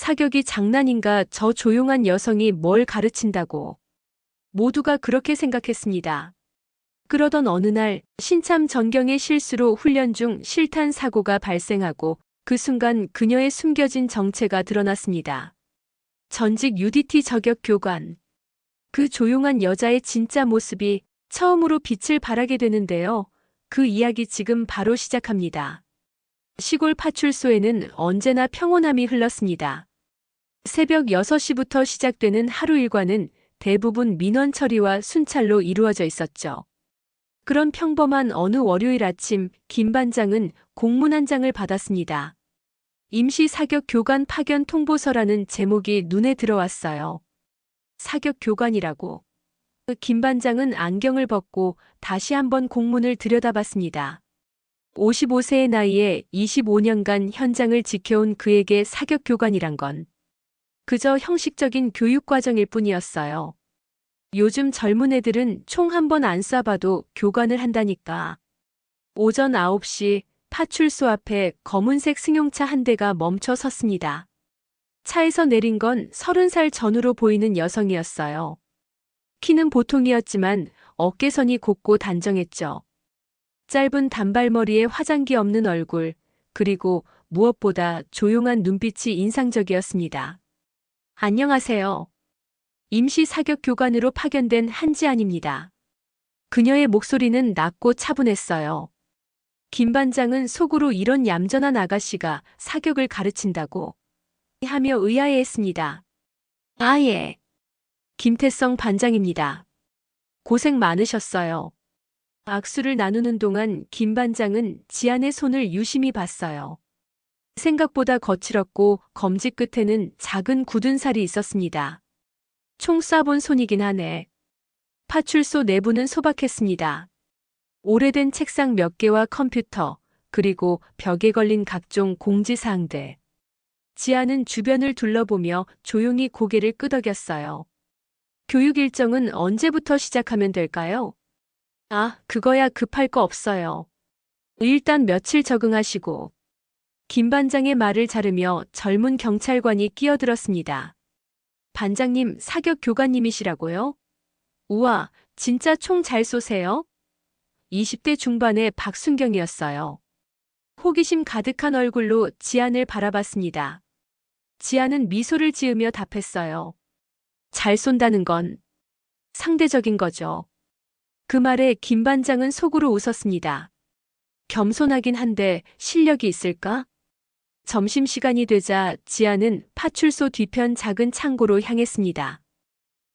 사격이 장난인가 저 조용한 여성이 뭘 가르친다고. 모두가 그렇게 생각했습니다. 그러던 어느 날 신참 전경의 실수로 훈련 중 실탄 사고가 발생하고 그 순간 그녀의 숨겨진 정체가 드러났습니다. 전직 UDT 저격 교관. 그 조용한 여자의 진짜 모습이 처음으로 빛을 발하게 되는데요. 그 이야기 지금 바로 시작합니다. 시골 파출소에는 언제나 평온함이 흘렀습니다. 새벽 6시부터 시작되는 하루 일과는 대부분 민원 처리와 순찰로 이루어져 있었죠. 그런 평범한 어느 월요일 아침, 김 반장은 공문 한 장을 받았습니다. 임시 사격 교관 파견 통보서라는 제목이 눈에 들어왔어요. 사격 교관이라고. 김 반장은 안경을 벗고 다시 한번 공문을 들여다봤습니다. 55세의 나이에 25년간 현장을 지켜온 그에게 사격 교관이란 건 그저 형식적인 교육 과정일 뿐이었어요. 요즘 젊은 애들은 총 한 번 안 쏴봐도 교관을 한다니까. 오전 9시 파출소 앞에 검은색 승용차 한 대가 멈춰 섰습니다. 차에서 내린 건 30살 전후로 보이는 여성이었어요. 키는 보통이었지만 어깨선이 곱고 단정했죠. 짧은 단발머리에 화장기 없는 얼굴, 그리고 무엇보다 조용한 눈빛이 인상적이었습니다. 안녕하세요. 임시 사격 교관으로 파견된 한지안입니다. 그녀의 목소리는 낮고 차분했어요. 김 반장은 속으로 이런 얌전한 아가씨가 사격을 가르친다고 하며 의아해했습니다. 아, 예. 김태성 반장입니다. 고생 많으셨어요. 악수를 나누는 동안 김 반장은 지안의 손을 유심히 봤어요. 생각보다 거칠었고 검지 끝에는 작은 굳은 살이 있었습니다. 총 쏴본 손이긴 하네. 파출소 내부는 소박했습니다. 오래된 책상 몇 개와 컴퓨터, 그리고 벽에 걸린 각종 공지사항들. 지아는 주변을 둘러보며 조용히 고개를 끄덕였어요. 교육 일정은 언제부터 시작하면 될까요? 아, 그거야 급할 거 없어요. 일단 며칠 적응하시고. 김 반장의 말을 자르며 젊은 경찰관이 끼어들었습니다. 반장님, 사격 교관님이시라고요? 우와, 진짜 총 잘 쏘세요? 20대 중반의 박순경이었어요. 호기심 가득한 얼굴로 지안을 바라봤습니다. 지안은 미소를 지으며 답했어요. 잘 쏜다는 건 상대적인 거죠. 그 말에 김 반장은 속으로 웃었습니다. 겸손하긴 한데 실력이 있을까? 점심시간이 되자 지안은 파출소 뒤편 작은 창고로 향했습니다.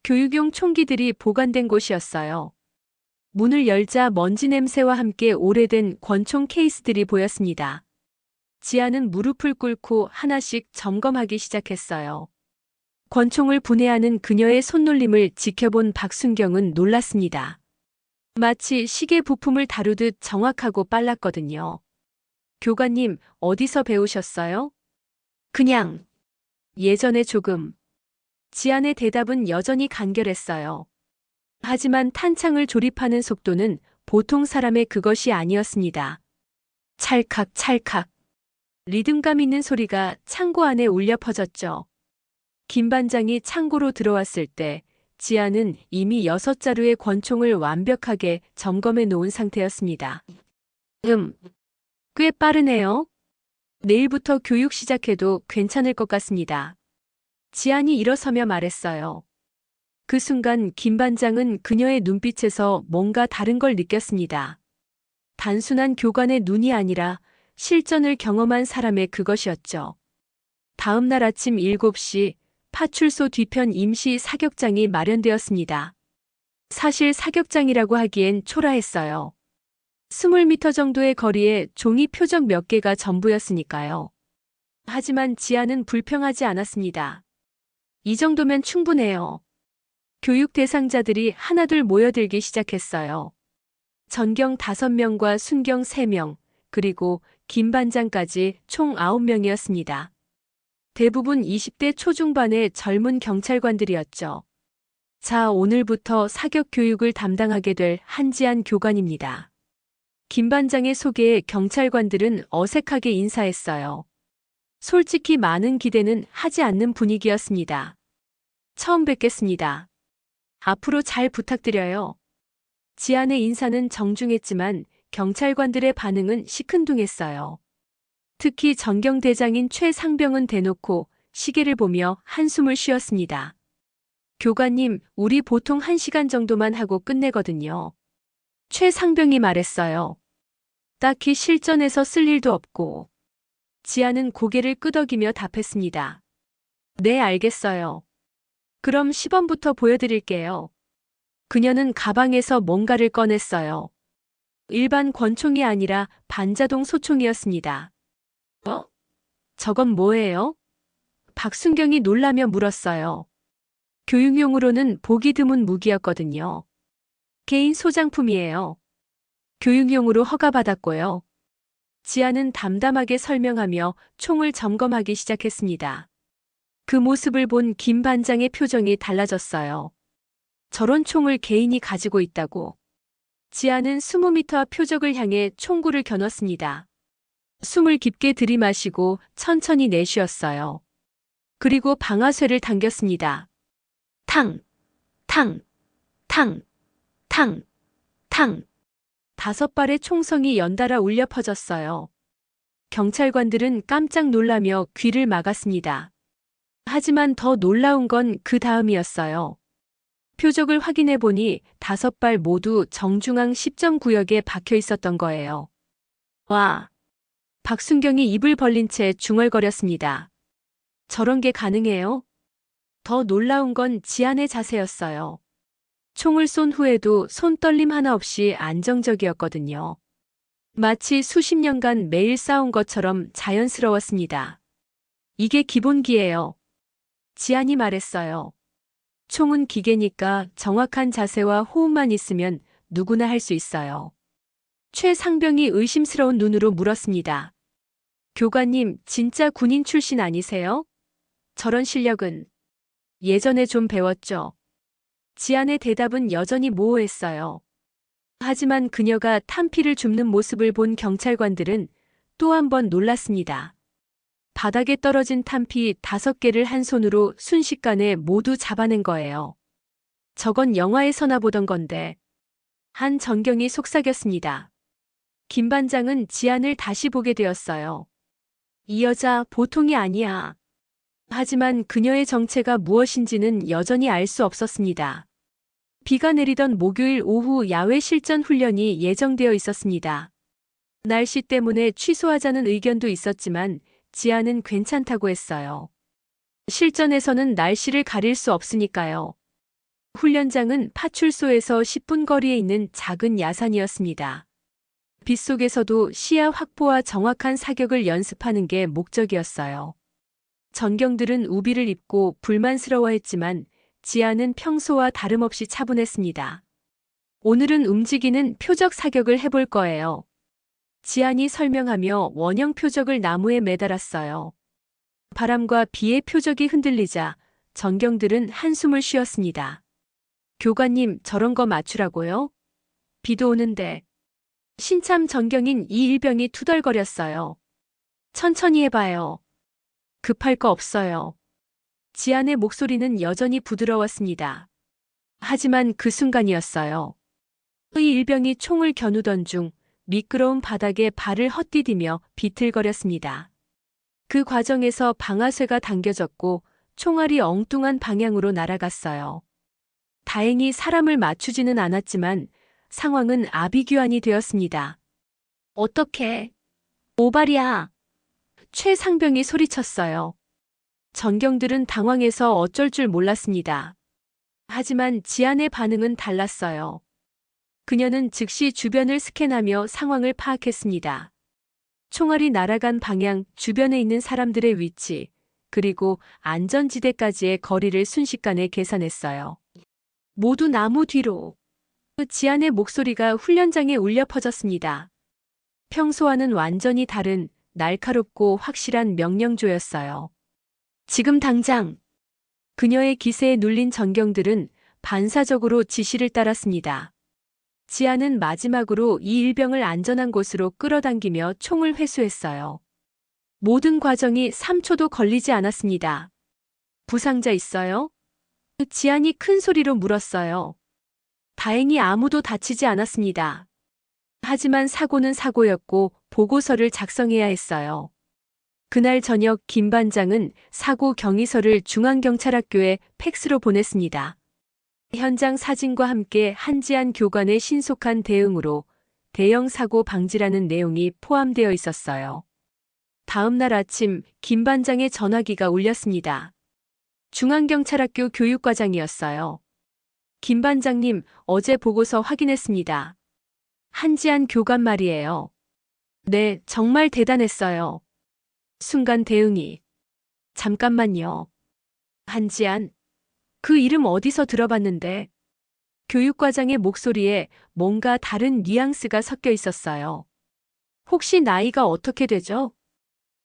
교육용 총기들이 보관된 곳이었어요. 문을 열자 먼지 냄새와 함께 오래된 권총 케이스들이 보였습니다. 지아는 무릎을 꿇고 하나씩 점검하기 시작했어요. 권총을 분해하는 그녀의 손놀림을 지켜본 박순경은 놀랐습니다. 마치 시계 부품을 다루듯 정확하고 빨랐거든요. 교관님, 어디서 배우셨어요? 그냥. 예전에 조금. 지안의 대답은 여전히 간결했어요. 하지만 탄창을 조립하는 속도는 보통 사람의 그것이 아니었습니다. 찰칵 찰칵. 리듬감 있는 소리가 창고 안에 울려 퍼졌죠. 김 반장이 창고로 들어왔을 때 지아는 이미 6자루의 권총을 완벽하게 점검해 놓은 상태였습니다. 꽤 빠르네요. 내일부터 교육 시작해도 괜찮을 것 같습니다. 지안이 일어서며 말했어요. 그 순간 김 반장은 그녀의 눈빛에서 뭔가 다른 걸 느꼈습니다. 단순한 교관의 눈이 아니라 실전을 경험한 사람의 그것이었죠. 다음 날 아침 7시 파출소 뒤편 임시 사격장이 마련되었습니다. 사실 사격장이라고 하기엔 초라했어요. 20m 정도의 거리에 종이 표적 몇 개가 전부였으니까요. 하지만 지아는 불평하지 않았습니다. 이 정도면 충분해요. 교육 대상자들이 하나둘 모여들기 시작했어요. 전경 5명과 순경 3명, 그리고 김 반장까지 총 9명이었습니다. 대부분 20대 초중반의 젊은 경찰관들이었죠. 자, 오늘부터 사격 교육을 담당하게 될 한지안 교관입니다. 김 반장의 소개에 경찰관들은 어색하게 인사했어요. 솔직히 많은 기대는 하지 않는 분위기였습니다. 처음 뵙겠습니다. 앞으로 잘 부탁드려요. 지안의 인사는 정중했지만 경찰관들의 반응은 시큰둥했어요. 특히 전경대장인 최상병은 대놓고 시계를 보며 한숨을 쉬었습니다. 교관님, 우리 보통 1시간 정도만 하고 끝내거든요. 최상병이 말했어요. 딱히 실전에서 쓸 일도 없고. 지아는 고개를 끄덕이며 답했습니다. 네, 알겠어요. 그럼 시범부터 보여드릴게요. 그녀는 가방에서 뭔가를 꺼냈어요. 일반 권총이 아니라 반자동 소총이었습니다. 저건 뭐예요? 박순경이 놀라며 물었어요. 교육용으로는 보기 드문 무기였거든요. 개인 소장품이에요. 교육용으로 허가받았고요. 지아는 담담하게 설명하며 총을 점검하기 시작했습니다. 그 모습을 본 김 반장의 표정이 달라졌어요. 저런 총을 개인이 가지고 있다고. 지아는 20m 앞 표적을 향해 총구를 겨눴습니다. 숨을 깊게 들이마시고 천천히 내쉬었어요. 그리고 방아쇠를 당겼습니다. 탕, 탕, 탕, 탕, 탕. 5발의 총성이 연달아 울려 퍼졌어요. 경찰관들은 깜짝 놀라며 귀를 막았습니다. 하지만 더 놀라운 건 그 다음이었어요. 표적을 확인해 보니 5발 모두 정중앙 10점 구역에 박혀 있었던 거예요. 와! 박순경이 입을 벌린 채 중얼거렸습니다. 저런 게 가능해요? 더 놀라운 건 지안의 자세였어요. 총을 쏜 후에도 손떨림 하나 없이 안정적이었거든요. 마치 수십 년간 매일 싸운 것처럼 자연스러웠습니다. 이게 기본기예요. 지안이 말했어요. 총은 기계니까 정확한 자세와 호흡만 있으면 누구나 할 수 있어요. 최상병이 의심스러운 눈으로 물었습니다. 교관님, 진짜 군인 출신 아니세요? 저런 실력은 예전에 좀 배웠죠. 지안의 대답은 여전히 모호했어요. 하지만 그녀가 탄피를 줍는 모습을 본 경찰관들은 또 한 번 놀랐습니다. 바닥에 떨어진 탄피 5개를 한 손으로 순식간에 모두 잡아낸 거예요. 저건 영화에서나 보던 건데. 한 전경이 속삭였습니다. 김 반장은 지안을 다시 보게 되었어요. 이 여자 보통이 아니야. 하지만 그녀의 정체가 무엇인지는 여전히 알 수 없었습니다. 비가 내리던 목요일 오후 야외 실전 훈련이 예정되어 있었습니다. 날씨 때문에 취소하자는 의견도 있었지만 지안은 괜찮다고 했어요. 실전에서는 날씨를 가릴 수 없으니까요. 훈련장은 파출소에서 10분 거리에 있는 작은 야산이었습니다. 빗속에서도 시야 확보와 정확한 사격을 연습하는 게 목적이었어요. 전경들은 우비를 입고 불만스러워했지만 지안은 평소와 다름없이 차분했습니다. 오늘은 움직이는 표적 사격을 해볼 거예요. 지안이 설명하며 원형 표적을 나무에 매달았어요. 바람과 비의 표적이 흔들리자 전경들은 한숨을 쉬었습니다. 교관님, 저런 거 맞추라고요? 비도 오는데. 신참 전경인 이 일병이 투덜거렸어요. 천천히 해봐요. 급할 거 없어요. 지안의 목소리는 여전히 부드러웠습니다. 하지만 그 순간이었어요. 이 일병이 총을 겨누던 중 미끄러운 바닥에 발을 헛디디며 비틀거렸습니다. 그 과정에서 방아쇠가 당겨졌고 총알이 엉뚱한 방향으로 날아갔어요. 다행히 사람을 맞추지는 않았지만 상황은 아비규환이 되었습니다. 어떡해? 오발이야. 최상병이 소리쳤어요. 전경들은 당황해서 어쩔 줄 몰랐습니다. 하지만 지안의 반응은 달랐어요. 그녀는 즉시 주변을 스캔하며 상황을 파악했습니다. 총알이 날아간 방향, 주변에 있는 사람들의 위치, 그리고 안전지대까지의 거리를 순식간에 계산했어요. 모두 나무 뒤로. 지안의 목소리가 훈련장에 울려 퍼졌습니다. 평소와는 완전히 다른 날카롭고 확실한 명령조였어요. 지금 당장. 그녀의 기세에 눌린 전경들은 반사적으로 지시를 따랐습니다. 지안은 마지막으로 이 일병을 안전한 곳으로 끌어당기며 총을 회수했어요. 모든 과정이 3초도 걸리지 않았습니다. 부상자 있어요? 지안이 큰 소리로 물었어요. 다행히 아무도 다치지 않았습니다. 하지만 사고는 사고였고 보고서를 작성해야 했어요. 그날 저녁 김 반장은 사고 경위서를 중앙경찰학교에 팩스로 보냈습니다. 현장 사진과 함께 한지안 교관의 신속한 대응으로 대형 사고 방지라는 내용이 포함되어 있었어요. 다음 날 아침 김 반장의 전화기가 울렸습니다. 중앙경찰학교 교육과장이었어요. 김 반장님, 어제 보고서 확인했습니다. 한지안 교관 말이에요. 네, 정말 대단했어요. 순간 대응이. 잠깐만요. 한지안. 그 이름 어디서 들어봤는데? 교육과장의 목소리에 뭔가 다른 뉘앙스가 섞여 있었어요. 혹시 나이가 어떻게 되죠?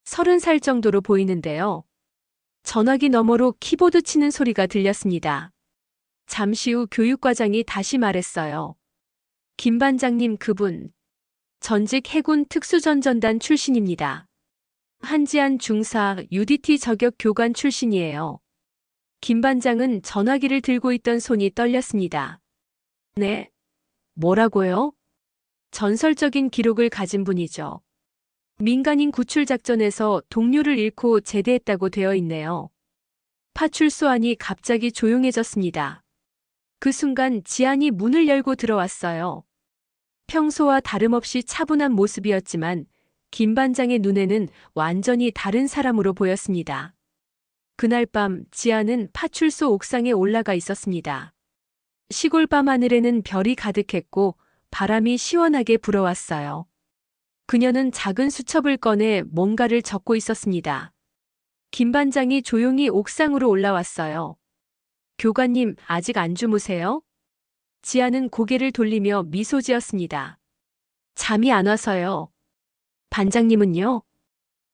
30살 정도로 보이는데요. 전화기 너머로 키보드 치는 소리가 들렸습니다. 잠시 후 교육과장이 다시 말했어요. 김 반장님 그분. 전직 해군 특수전전단 출신입니다. 한지안 중사 UDT 저격 교관 출신이에요. 김 반장은 전화기를 들고 있던 손이 떨렸습니다. 네. 뭐라고요? 전설적인 기록을 가진 분이죠. 민간인 구출 작전에서 동료를 잃고 제대했다고 되어 있네요. 파출소 안이 갑자기 조용해졌습니다. 그 순간 지안이 문을 열고 들어왔어요. 평소와 다름없이 차분한 모습이었지만 김 반장의 눈에는 완전히 다른 사람으로 보였습니다. 그날 밤 지안은 파출소 옥상에 올라가 있었습니다. 시골 밤하늘에는 별이 가득했고 바람이 시원하게 불어왔어요. 그녀는 작은 수첩을 꺼내 뭔가를 적고 있었습니다. 김 반장이 조용히 옥상으로 올라왔어요. 교관님, 아직 안 주무세요? 지아는 고개를 돌리며 미소 지었습니다. 잠이 안 와서요. 반장님은요?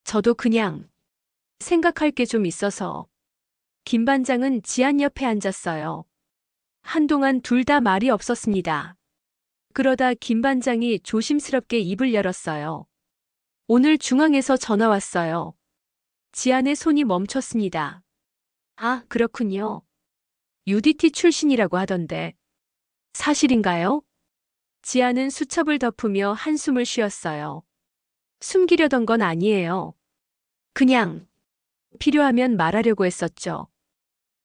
저도 그냥 생각할 게 좀 있어서. 김 반장은 지안 옆에 앉았어요. 한동안 둘 다 말이 없었습니다. 그러다 김 반장이 조심스럽게 입을 열었어요. 오늘 중앙에서 전화 왔어요. 지안의 손이 멈췄습니다. 아, 그렇군요. UDT 출신이라고 하던데. 사실인가요? 지안은 수첩을 덮으며 한숨을 쉬었어요. 숨기려던 건 아니에요. 그냥 필요하면 말하려고 했었죠.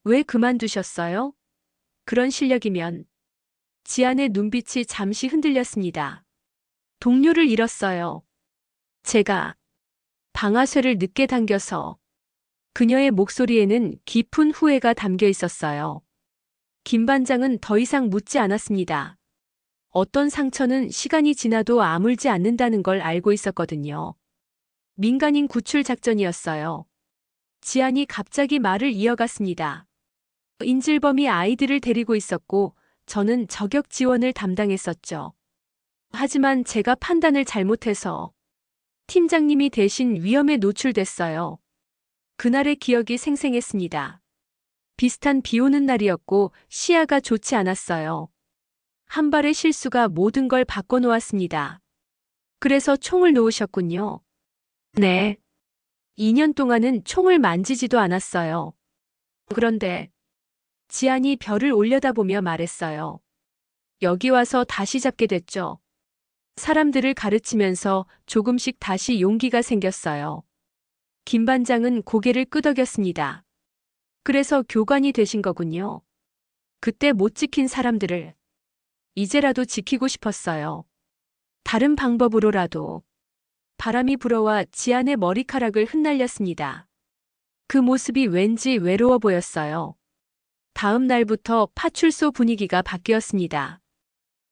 왜 그만두셨어요? 그런 실력이면. 지안의 눈빛이 잠시 흔들렸습니다. 동료를 잃었어요. 제가 방아쇠를 늦게 당겨서. 그녀의 목소리에는 깊은 후회가 담겨 있었어요. 김 반장은 더 이상 묻지 않았습니다. 어떤 상처는 시간이 지나도 아물지 않는다는 걸 알고 있었거든요. 민간인 구출 작전이었어요. 지안이 갑자기 말을 이어갔습니다. 인질범이 아이들을 데리고 있었고 저는 저격 지원을 담당했었죠. 하지만 제가 판단을 잘못해서 팀장님이 대신 위험에 노출됐어요. 그날의 기억이 생생했습니다. 비슷한 비 오는 날이었고 시야가 좋지 않았어요. 한 발의 실수가 모든 걸 바꿔놓았습니다. 그래서 총을 놓으셨군요. 네. 2년 동안은 총을 만지지도 않았어요. 그런데 지안이 별을 올려다보며 말했어요. 여기 와서 다시 잡게 됐죠. 사람들을 가르치면서 조금씩 다시 용기가 생겼어요. 김 반장은 고개를 끄덕였습니다. 그래서 교관이 되신 거군요. 그때 못 지킨 사람들을 이제라도 지키고 싶었어요. 다른 방법으로라도. 바람이 불어와 지안의 머리카락을 흩날렸습니다. 그 모습이 왠지 외로워 보였어요. 다음 날부터 파출소 분위기가 바뀌었습니다.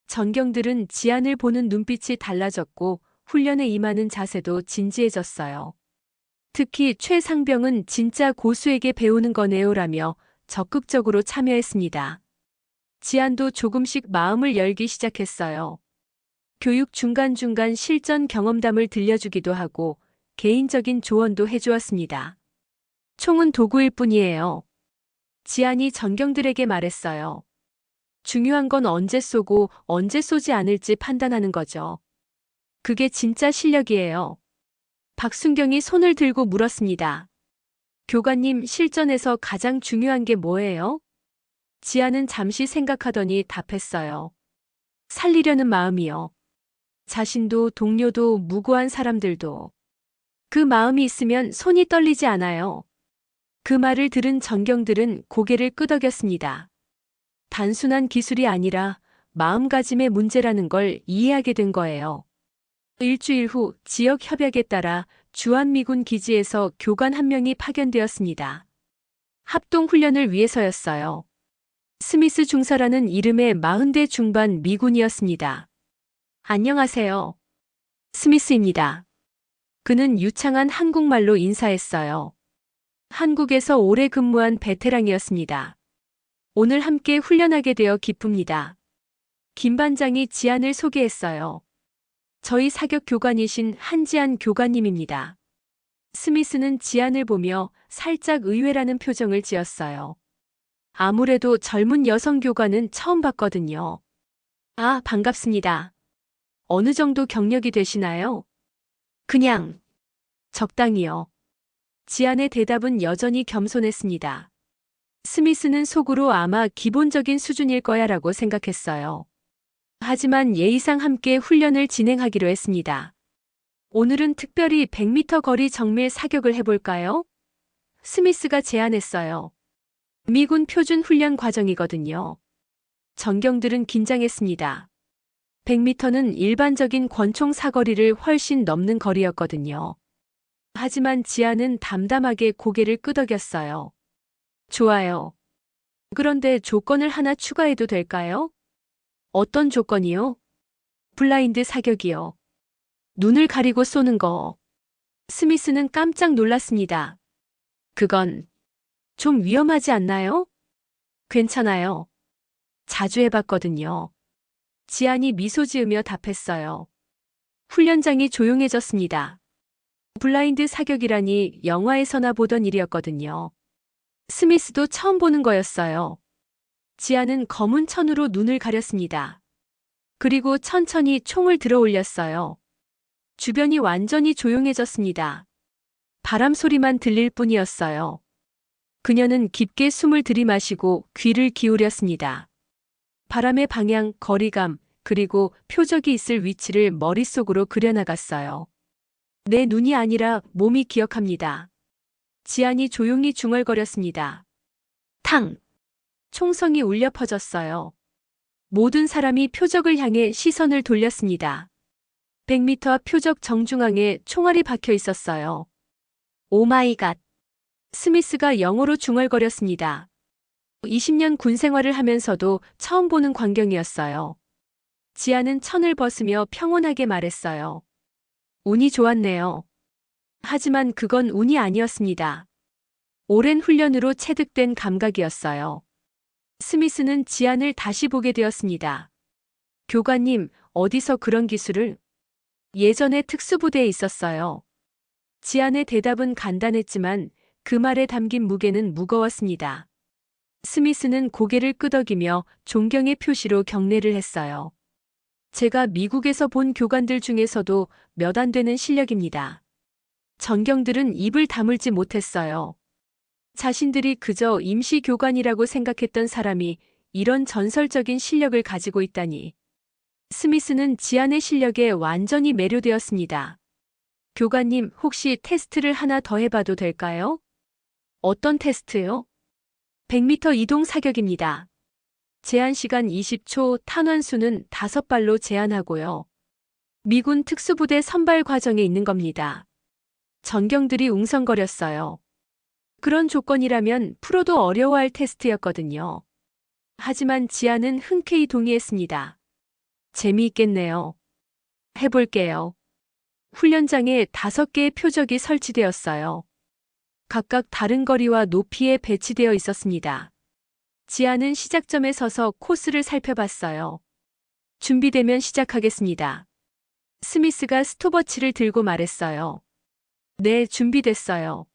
전경들은 지안을 보는 눈빛이 달라졌고 훈련에 임하는 자세도 진지해졌어요. 특히 최상병은 진짜 고수에게 배우는 거네요라며 적극적으로 참여했습니다. 지안도 조금씩 마음을 열기 시작했어요. 교육 중간중간 실전 경험담을 들려주기도 하고 개인적인 조언도 해주었습니다. 총은 도구일 뿐이에요. 지안이 전경들에게 말했어요. 중요한 건 언제 쏘고 언제 쏘지 않을지 판단하는 거죠. 그게 진짜 실력이에요. 박순경이 손을 들고 물었습니다. 교관님, 실전에서 가장 중요한 게 뭐예요? 지아는 잠시 생각하더니 답했어요. 살리려는 마음이요. 자신도 동료도 무고한 사람들도. 그 마음이 있으면 손이 떨리지 않아요. 그 말을 들은 전경들은 고개를 끄덕였습니다. 단순한 기술이 아니라 마음가짐의 문제라는 걸 이해하게 된 거예요. 일주일 후 지역 협약에 따라 주한미군 기지에서 교관 한 명이 파견되었습니다. 합동훈련을 위해서였어요. 스미스 중사라는 이름의 40대 중반 미군이었습니다. 안녕하세요. 스미스입니다. 그는 유창한 한국말로 인사했어요. 한국에서 오래 근무한 베테랑이었습니다. 오늘 함께 훈련하게 되어 기쁩니다. 김 반장이 지안을 소개했어요. 저희 사격 교관이신 한지안 교관님입니다. 스미스는 지안을 보며 살짝 의외라는 표정을 지었어요. 아무래도 젊은 여성 교관은 처음 봤거든요. 아, 반갑습니다. 어느 정도 경력이 되시나요? 그냥 적당히요. 지안의 대답은 여전히 겸손했습니다. 스미스는 속으로 아마 기본적인 수준일 거야라고 생각했어요. 하지만 예의상 함께 훈련을 진행하기로 했습니다. 오늘은 특별히 100m 거리 정밀 사격을 해볼까요? 스미스가 제안했어요. 미군 표준 훈련 과정이거든요. 전경들은 긴장했습니다. 100m는 일반적인 권총 사거리를 훨씬 넘는 거리였거든요. 하지만 지아는 담담하게 고개를 끄덕였어요. 좋아요. 그런데 조건을 하나 추가해도 될까요? 어떤 조건이요? 블라인드 사격이요. 눈을 가리고 쏘는 거. 스미스는 깜짝 놀랐습니다. 그건 좀 위험하지 않나요? 괜찮아요. 자주 해봤거든요. 지안이 미소 지으며 답했어요. 훈련장이 조용해졌습니다. 블라인드 사격이라니 영화에서나 보던 일이었거든요. 스미스도 처음 보는 거였어요. 지아는 검은 천으로 눈을 가렸습니다. 그리고 천천히 총을 들어 올렸어요. 주변이 완전히 조용해졌습니다. 바람 소리만 들릴 뿐이었어요. 그녀는 깊게 숨을 들이마시고 귀를 기울였습니다. 바람의 방향, 거리감, 그리고 표적이 있을 위치를 머릿속으로 그려나갔어요. 내 눈이 아니라 몸이 기억합니다. 지안이 조용히 중얼거렸습니다. 탕! 총성이 울려 퍼졌어요. 모든 사람이 표적을 향해 시선을 돌렸습니다. 100m 앞 표적 정중앙에 총알이 박혀 있었어요. 오마이갓! 스미스가 영어로 중얼거렸습니다. 20년 군 생활을 하면서도 처음 보는 광경이었어요. 지아는 천을 벗으며 평온하게 말했어요. 운이 좋았네요. 하지만 그건 운이 아니었습니다. 오랜 훈련으로 체득된 감각이었어요. 스미스는 지안을 다시 보게 되었습니다. 교관님, 어디서 그런 기술을? 예전에 특수부대에 있었어요. 지안의 대답은 간단했지만 그 말에 담긴 무게는 무거웠습니다. 스미스는 고개를 끄덕이며 존경의 표시로 경례를 했어요. 제가 미국에서 본 교관들 중에서도 몇 안 되는 실력입니다. 전경들은 입을 다물지 못했어요. 자신들이 그저 임시 교관이라고 생각했던 사람이 이런 전설적인 실력을 가지고 있다니. 스미스는 지안의 실력에 완전히 매료되었습니다. 교관님, 혹시 테스트를 하나 더 해봐도 될까요? 어떤 테스트요? 100m 이동 사격입니다. 제한 시간 20초, 탄환수는 5발로 제한하고요. 미군 특수부대 선발 과정에 있는 겁니다. 전경들이 웅성거렸어요. 그런 조건이라면 프로도 어려워할 테스트였거든요. 하지만 지아는 흔쾌히 동의했습니다. 재미있겠네요. 해볼게요. 훈련장에 5개의 표적이 설치되었어요. 각각 다른 거리와 높이에 배치되어 있었습니다. 지아는 시작점에 서서 코스를 살펴봤어요. 준비되면 시작하겠습니다. 스미스가 스톱워치를 들고 말했어요. 네, 준비됐어요.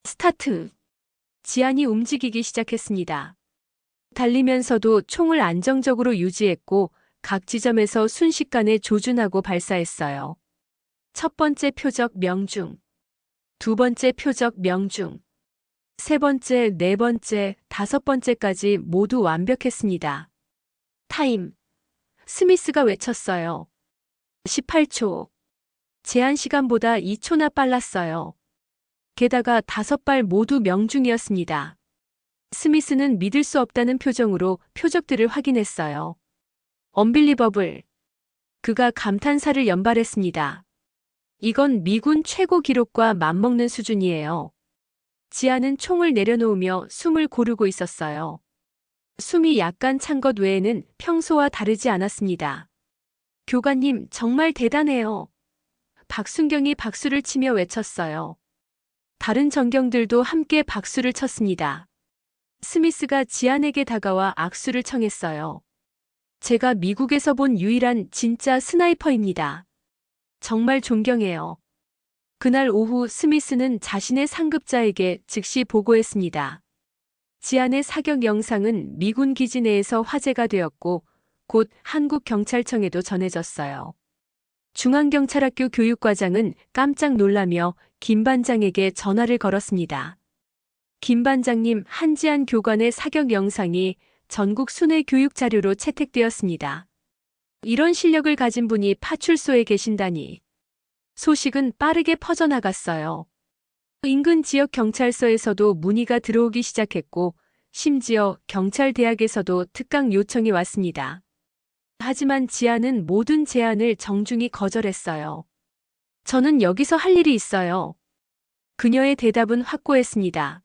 스타트. 지안이 움직이기 시작했습니다. 달리면서도 총을 안정적으로 유지했고 각 지점에서 순식간에 조준하고 발사했어요. 첫 번째 표적 명중, 두 번째 표적 명중, 세 번째, 네 번째, 다섯 번째까지 모두 완벽했습니다. 타임. 스미스가 외쳤어요. 18초. 제한 시간보다 2초나 빨랐어요. 게다가 5발 모두 명중이었습니다. 스미스는 믿을 수 없다는 표정으로 표적들을 확인했어요. 언빌리버블. 그가 감탄사를 연발했습니다. 이건 미군 최고 기록과 맞먹는 수준이에요. 지아는 총을 내려놓으며 숨을 고르고 있었어요. 숨이 약간 찬 것 외에는 평소와 다르지 않았습니다. 교관님, 정말 대단해요. 박순경이 박수를 치며 외쳤어요. 다른 전경들도 함께 박수를 쳤습니다. 스미스가 지안에게 다가와 악수를 청했어요. 제가 미국에서 본 유일한 진짜 스나이퍼입니다. 정말 존경해요. 그날 오후 스미스는 자신의 상급자에게 즉시 보고했습니다. 지안의 사격 영상은 미군 기지 내에서 화제가 되었고 곧 한국경찰청에도 전해졌어요. 중앙경찰학교 교육과장은 깜짝 놀라며 김 반장에게 전화를 걸었습니다. 김 반장님, 한지안 교관의 사격 영상이 전국 순회 교육 자료로 채택되었습니다. 이런 실력을 가진 분이 파출소에 계신다니. 소식은 빠르게 퍼져나갔어요. 인근 지역 경찰서에서도 문의가 들어오기 시작했고 심지어 경찰대학에서도 특강 요청이 왔습니다. 하지만 지아는 모든 제안을 정중히 거절했어요. 저는 여기서 할 일이 있어요. 그녀의 대답은 확고했습니다.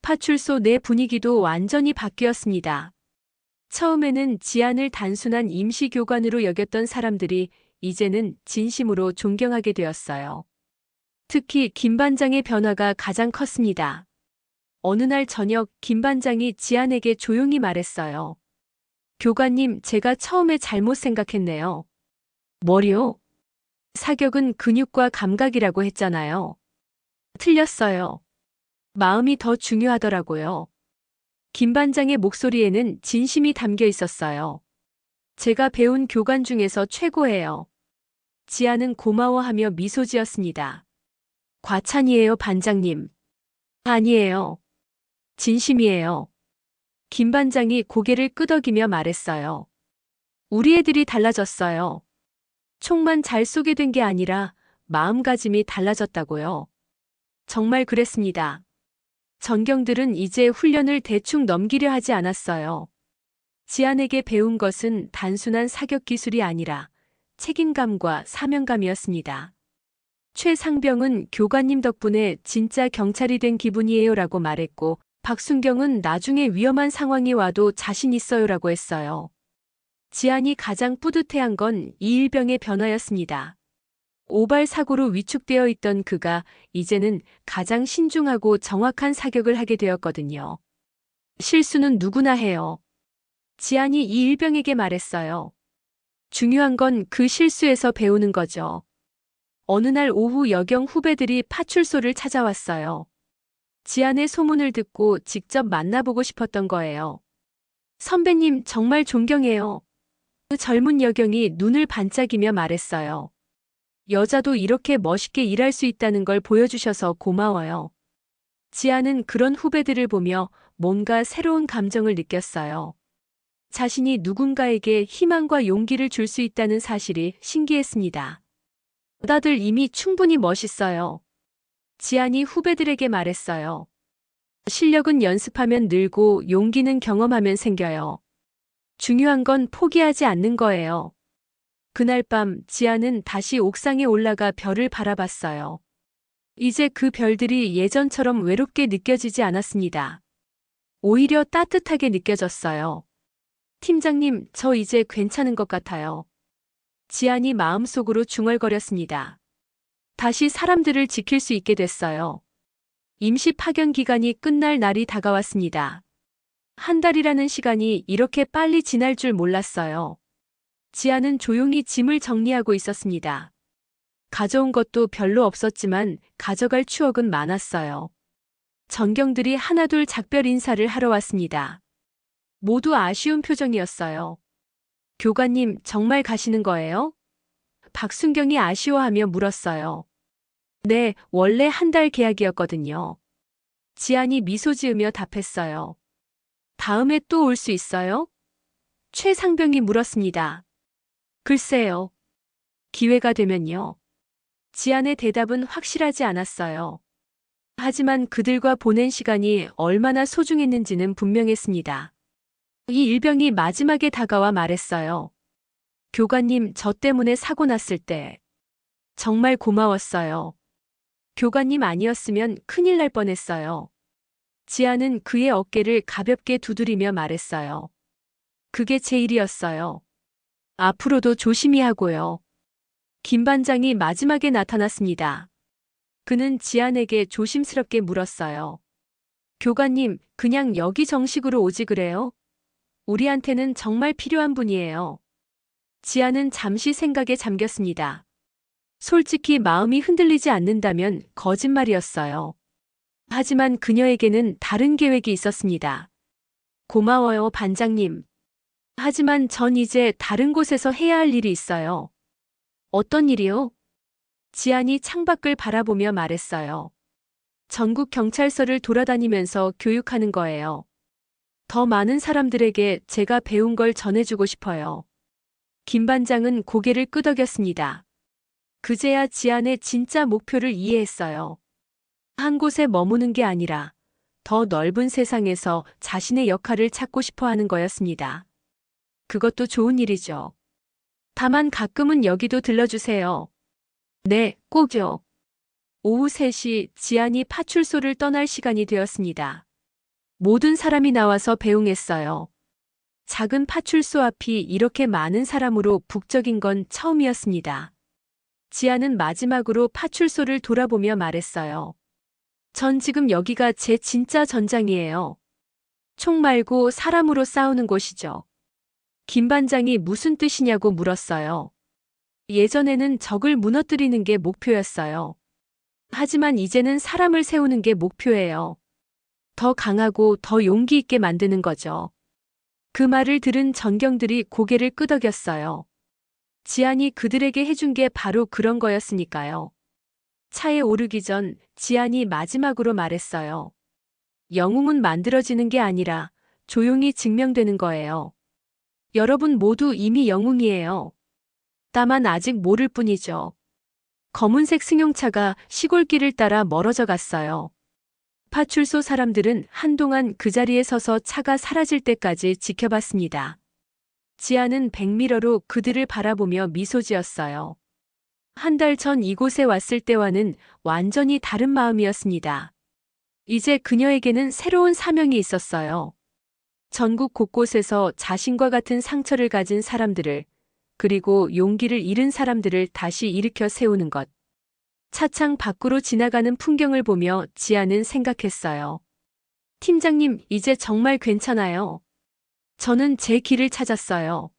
파출소 내 분위기도 완전히 바뀌었습니다. 처음에는 지안을 단순한 임시교관으로 여겼던 사람들이 이제는 진심으로 존경하게 되었어요. 특히 김 반장의 변화가 가장 컸습니다. 어느 날 저녁 김 반장이 지안에게 조용히 말했어요. 교관님, 제가 처음에 잘못 생각했네요. 뭐요? 사격은 근육과 감각이라고 했잖아요. 틀렸어요. 마음이 더 중요하더라고요. 김 반장의 목소리에는 진심이 담겨 있었어요. 제가 배운 교관 중에서 최고예요. 지아는 고마워하며 미소 지었습니다. 과찬이에요, 반장님. 아니에요. 진심이에요. 김 반장이 고개를 끄덕이며 말했어요. 우리 애들이 달라졌어요. 총만 잘 쏘게 된 게 아니라 마음가짐이 달라졌다고요. 정말 그랬습니다. 전경들은 이제 훈련을 대충 넘기려 하지 않았어요. 지안에게 배운 것은 단순한 사격 기술이 아니라 책임감과 사명감이었습니다. 최상병은 교관님 덕분에 진짜 경찰이 된 기분이에요라고 말했고 박순경은 나중에 위험한 상황이 와도 자신 있어요라고 했어요. 지안이 가장 뿌듯해한 건 이일병의 변화였습니다. 오발 사고로 위축되어 있던 그가 이제는 가장 신중하고 정확한 사격을 하게 되었거든요. 실수는 누구나 해요. 지안이 이일병에게 말했어요. 중요한 건 그 실수에서 배우는 거죠. 어느 날 오후 여경 후배들이 파출소를 찾아왔어요. 지안의 소문을 듣고 직접 만나보고 싶었던 거예요. 선배님, 정말 존경해요. 그 젊은 여경이 눈을 반짝이며 말했어요. 여자도 이렇게 멋있게 일할 수 있다는 걸 보여주셔서 고마워요. 지아는 그런 후배들을 보며 뭔가 새로운 감정을 느꼈어요. 자신이 누군가에게 희망과 용기를 줄 수 있다는 사실이 신기했습니다. 다들 이미 충분히 멋있어요. 지안이 후배들에게 말했어요. 실력은 연습하면 늘고 용기는 경험하면 생겨요. 중요한 건 포기하지 않는 거예요. 그날 밤 지아는 다시 옥상에 올라가 별을 바라봤어요. 이제 그 별들이 예전처럼 외롭게 느껴지지 않았습니다. 오히려 따뜻하게 느껴졌어요. 팀장님, 저 이제 괜찮은 것 같아요. 지안이 마음속으로 중얼거렸습니다. 다시 사람들을 지킬 수 있게 됐어요. 임시 파견 기간이 끝날 날이 다가왔습니다. 한 달이라는 시간이 이렇게 빨리 지날 줄 몰랐어요. 지아는 조용히 짐을 정리하고 있었습니다. 가져온 것도 별로 없었지만 가져갈 추억은 많았어요. 전경들이 하나둘 작별 인사를 하러 왔습니다. 모두 아쉬운 표정이었어요. 교관님, 정말 가시는 거예요? 박순경이 아쉬워하며 물었어요. 네, 원래 한 달 계약이었거든요. 지안이 미소 지으며 답했어요. 다음에 또 올 수 있어요? 최상병이 물었습니다. 글쎄요. 기회가 되면요. 지안의 대답은 확실하지 않았어요. 하지만 그들과 보낸 시간이 얼마나 소중했는지는 분명했습니다. 이 일병이 마지막에 다가와 말했어요. 교관님, 저 때문에 사고 났을 때 정말 고마웠어요. 교관님 아니었으면 큰일 날 뻔했어요. 지아는 그의 어깨를 가볍게 두드리며 말했어요. 그게 제 일이었어요. 앞으로도 조심히 하고요. 김 반장이 마지막에 나타났습니다. 그는 지안에게 조심스럽게 물었어요. 교관님, 그냥 여기 정식으로 오지 그래요? 우리한테는 정말 필요한 분이에요. 지안은 잠시 생각에 잠겼습니다. 솔직히 마음이 흔들리지 않는다면 거짓말이었어요. 하지만 그녀에게는 다른 계획이 있었습니다. 고마워요, 반장님. 하지만 전 이제 다른 곳에서 해야 할 일이 있어요. 어떤 일이요? 지안이 창밖을 바라보며 말했어요. 전국 경찰서를 돌아다니면서 교육하는 거예요. 더 많은 사람들에게 제가 배운 걸 전해주고 싶어요. 김 반장은 고개를 끄덕였습니다. 그제야 지안의 진짜 목표를 이해했어요. 한 곳에 머무는 게 아니라 더 넓은 세상에서 자신의 역할을 찾고 싶어 하는 거였습니다. 그것도 좋은 일이죠. 다만 가끔은 여기도 들러주세요. 네, 꼭요. 오후 3시 지안이 파출소를 떠날 시간이 되었습니다. 모든 사람이 나와서 배웅했어요. 작은 파출소 앞이 이렇게 많은 사람으로 북적인 건 처음이었습니다. 지안은 마지막으로 파출소를 돌아보며 말했어요. 전 지금 여기가 제 진짜 전장이에요. 총 말고 사람으로 싸우는 곳이죠. 김 반장이 무슨 뜻이냐고 물었어요. 예전에는 적을 무너뜨리는 게 목표였어요. 하지만 이제는 사람을 세우는 게 목표예요. 더 강하고 더 용기 있게 만드는 거죠. 그 말을 들은 전경들이 고개를 끄덕였어요. 지안이 그들에게 해준 게 바로 그런 거였으니까요. 차에 오르기 전 지안이 마지막으로 말했어요. 영웅은 만들어지는 게 아니라 조용히 증명되는 거예요. 여러분 모두 이미 영웅이에요. 다만 아직 모를 뿐이죠. 검은색 승용차가 시골길을 따라 멀어져 갔어요. 파출소 사람들은 한동안 그 자리에 서서 차가 사라질 때까지 지켜봤습니다. 지안은 백미러로 그들을 바라보며 미소 지었어요. 한 달 전 이곳에 왔을 때와는 완전히 다른 마음이었습니다. 이제 그녀에게는 새로운 사명이 있었어요. 전국 곳곳에서 자신과 같은 상처를 가진 사람들을, 그리고 용기를 잃은 사람들을 다시 일으켜 세우는 것. 차창 밖으로 지나가는 풍경을 보며 지안은 생각했어요. 팀장님, 이제 정말 괜찮아요. 저는 제 길을 찾았어요.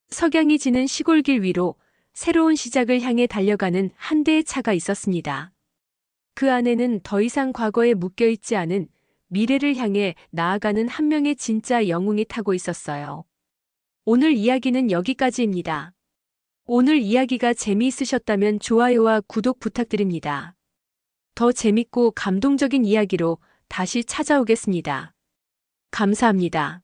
석양이 지는 시골길 위로 새로운 시작을 향해 달려가는 한 대의 차가 있었습니다. 그 안에는 더 이상 과거에 묶여있지 않은 미래를 향해 나아가는 한 명의 진짜 영웅이 타고 있었어요. 오늘 이야기는 여기까지입니다. 오늘 이야기가 재미있으셨다면 좋아요와 구독 부탁드립니다. 더 재밌고 감동적인 이야기로 다시 찾아오겠습니다. 감사합니다.